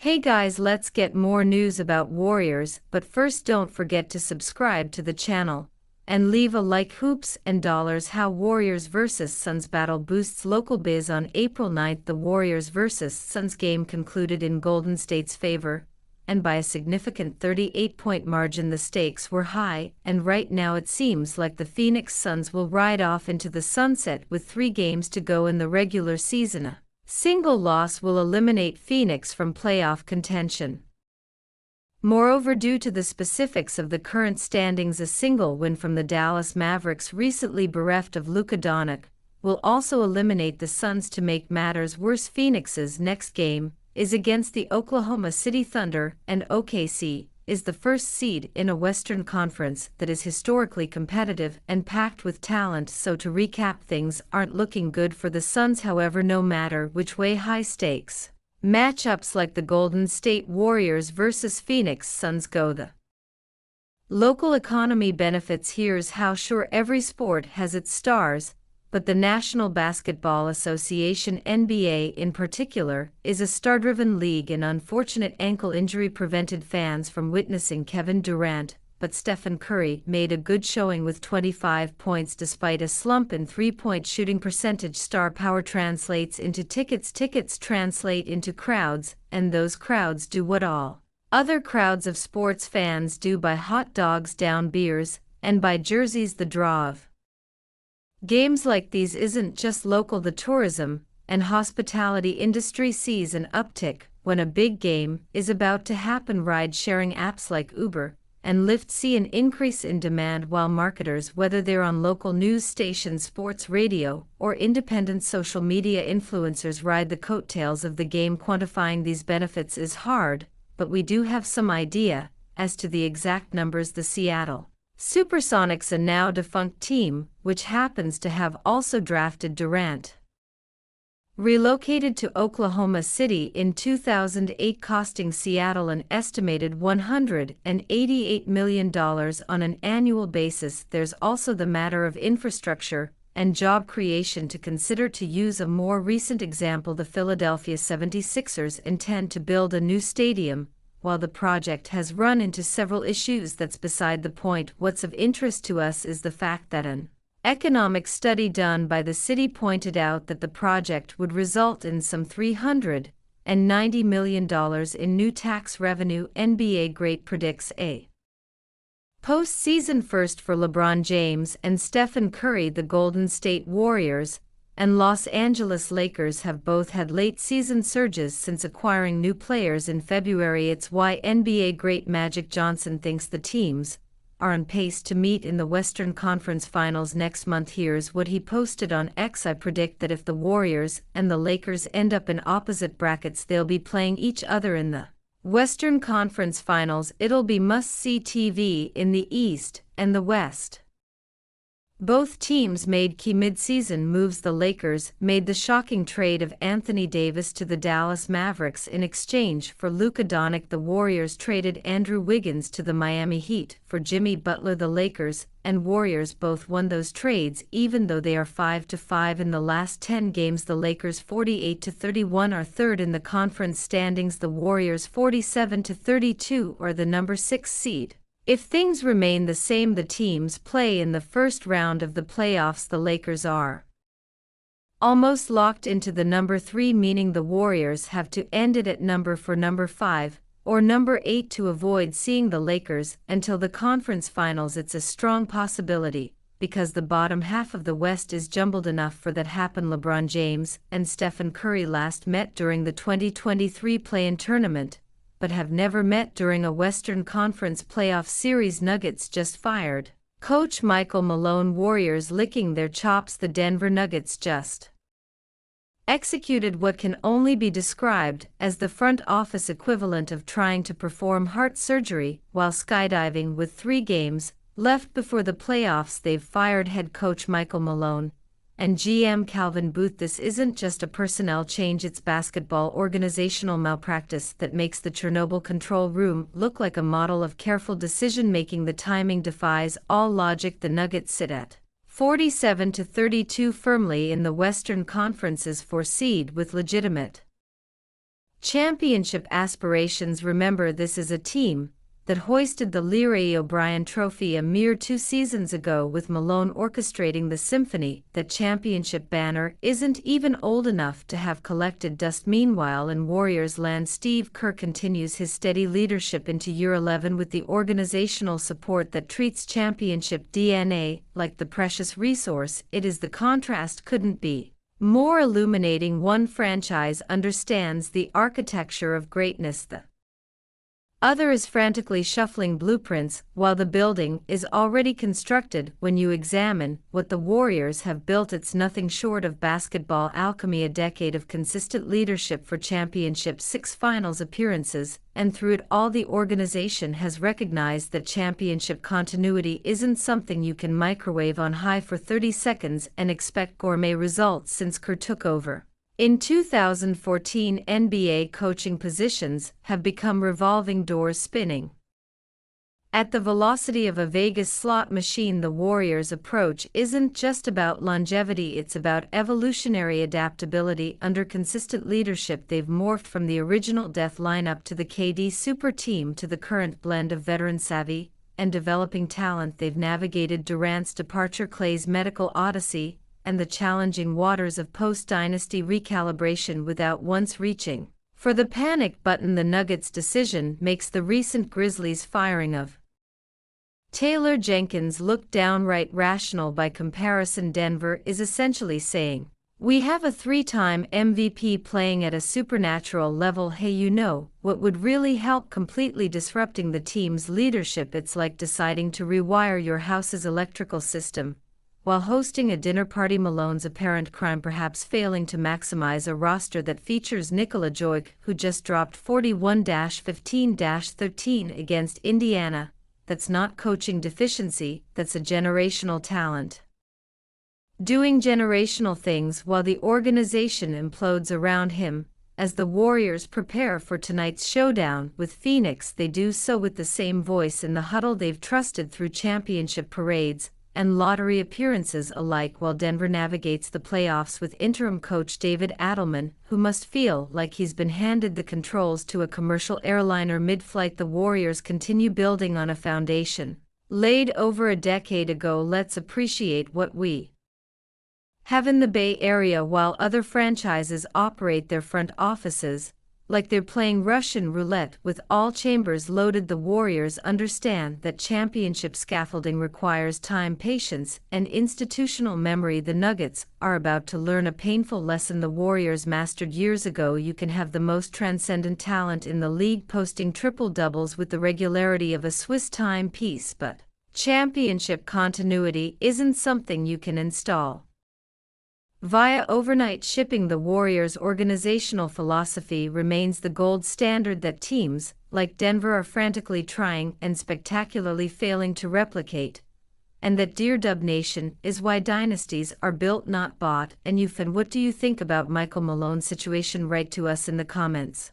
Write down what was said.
Hey guys, let's get more news about Warriors, but first don't forget to subscribe to the channel and leave a like. Hoops and dollars. How Warriors vs Suns battle boosts local biz. On April 9th, the Warriors vs Suns game concluded in Golden State's favor, and by a significant 38-point margin. The stakes were high, and right now it seems like the Phoenix Suns will ride off into the sunset with 3 games to go in the regular season. A single loss will eliminate Phoenix from playoff contention. Moreover, due to the specifics of the current standings, a single win from the Dallas Mavericks, recently bereft of Luka Doncic, will also eliminate the Suns. To make matters worse, Phoenix's next game is against the Oklahoma City Thunder, and OKC is the first seed in a Western Conference that is historically competitive and packed with talent. So to recap, things aren't looking good for the Suns. However, no matter which way, high stakes matchups like the Golden State Warriors vs Phoenix Suns go. The local economy benefits. Here's how. Sure, every sport has its stars, but the National Basketball Association, NBA in particular, is a star-driven league. An unfortunate ankle injury prevented fans from witnessing Kevin Durant, but Stephen Curry made a good showing with 25 points despite a slump in three-point shooting percentage. Star power translates into tickets, tickets translate into crowds, and those crowds do what all other crowds of sports fans do: buy hot dogs, down beers, and buy jerseys. The draw of games like these isn't just local. The tourism and hospitality industry sees an uptick when a big game is about to happen. Ride-sharing apps like Uber and Lyft see an increase in demand, while marketers, whether they're on local news stations, sports radio, or independent social media influencers, ride the coattails of the game. Quantifying these benefits is hard, but we do have some idea as to the exact numbers. The Seattle Supersonics, a now defunct team, which happens to have also drafted Durant, relocated to Oklahoma City in 2008, costing Seattle an estimated $188 million on an annual basis. There's also the matter of infrastructure and job creation to consider. To use a more recent example, the Philadelphia 76ers intend to build a new stadium. While the project has run into several issues, that's beside the point. What's of interest to us is the fact that an economic study done by the city pointed out that the project would result in some $390 million in new tax revenue. NBA great predicts a postseason first for LeBron James and Stephen Curry. The Golden State Warriors and Los Angeles Lakers have both had late-season surges since acquiring new players in February. It's why NBA great Magic Johnson thinks the teams are on pace to meet in the Western Conference Finals next month. Here's what he posted on X: I predict that if the Warriors and the Lakers end up in opposite brackets, they'll be playing each other in the Western Conference Finals. It'll be must-see TV in the East and the West. Both teams made key mid-season moves. The Lakers made the shocking trade of Anthony Davis to the Dallas Mavericks in exchange for Luka Doncic. The Warriors traded Andrew Wiggins to the Miami Heat for Jimmy Butler. The Lakers and Warriors both won those trades, even though they are 5-5 in the last 10 games. The Lakers 48-31 are third in the conference standings. The Warriors 47-32 are the number 6 seed. If things remain the same, the teams play in the first round of the playoffs. The Lakers are almost locked into the number 3, meaning the Warriors have to end it at number 5 or number 8 to avoid seeing the Lakers until the conference finals. It's a strong possibility because the bottom half of the West is jumbled enough for that happen. LeBron James and Stephen Curry last met during the 2023 play-in tournament, but have never met during a Western Conference playoff series. Nuggets just fired coach Michael Malone. Warriors licking their chops. The Denver Nuggets just executed what can only be described as the front office equivalent of trying to perform heart surgery while skydiving. With 3 games left before the playoffs, they've fired head coach Michael Malone and GM Calvin Booth. This isn't just a personnel change, it's basketball organizational malpractice that makes the Chernobyl control room look like a model of careful decision-making. The timing defies all logic. The Nuggets sit at 47-32 firmly in the Western Conference's 4 seed with legitimate Championship aspirations. Remember, this is a team that hoisted the Leary O'Brien Trophy a mere 2 seasons ago, with Malone orchestrating the symphony. That championship banner isn't even old enough to have collected dust. Meanwhile, in Warriors land, Steve Kerr continues his steady leadership into year 11 with the organizational support that treats championship DNA like the precious resource it is. The contrast couldn't be more illuminating. One franchise understands the architecture of greatness, the other is frantically shuffling blueprints while the building is already constructed. When you examine what the Warriors have built, it's nothing short of basketball alchemy. A decade of consistent leadership for championship, 6 finals appearances, and through it all the organization has recognized that championship continuity isn't something you can microwave on high for 30 seconds and expect gourmet results. Since Kerr took over in 2014, NBA coaching positions have become revolving doors spinning at the velocity of a Vegas slot machine. The Warriors' approach isn't just about longevity, it's about evolutionary adaptability. Under consistent leadership, they've morphed from the original death lineup to the KD super team to the current blend of veteran savvy and developing talent. They've navigated Durant's departure, Clay's medical odyssey, and the challenging waters of post-dynasty recalibration without once reaching for the panic button. The Nuggets' decision makes the recent Grizzlies' firing of Taylor Jenkins look downright rational. By comparison, Denver is essentially saying, "We have a 3-time MVP playing at a supernatural level. Hey, you know what would really help? Completely disrupting the team's leadership. It's like deciding to rewire your house's electrical system while hosting a dinner party." Malone's apparent crime, perhaps failing to maximize a roster that features Nikola Jokic, who just dropped 41-15-13 against Indiana. That's not coaching deficiency, that's a generational talent doing generational things while the organization implodes around him. As the Warriors prepare for tonight's showdown with Phoenix, they do so with the same voice in the huddle they've trusted through championship parades and lottery appearances alike, while Denver navigates the playoffs with interim coach David Adelman, who must feel like he's been handed the controls to a commercial airliner mid-flight. The Warriors continue building on a foundation laid over a decade ago. Let's appreciate what we have in the Bay Area while other franchises operate their front offices like they're playing Russian roulette with all chambers loaded. The Warriors understand that championship scaffolding requires time, patience, and institutional memory. The Nuggets are about to learn a painful lesson the Warriors mastered years ago. You can have the most transcendent talent in the league posting triple-doubles with the regularity of a Swiss timepiece, but championship continuity isn't something you can install via overnight shipping. The Warriors' organizational philosophy remains the gold standard that teams like Denver are frantically trying and spectacularly failing to replicate, and that, dear Dub Nation, is why dynasties are built, not bought. And what do you think about Michael Malone's situation? Write to us in the comments.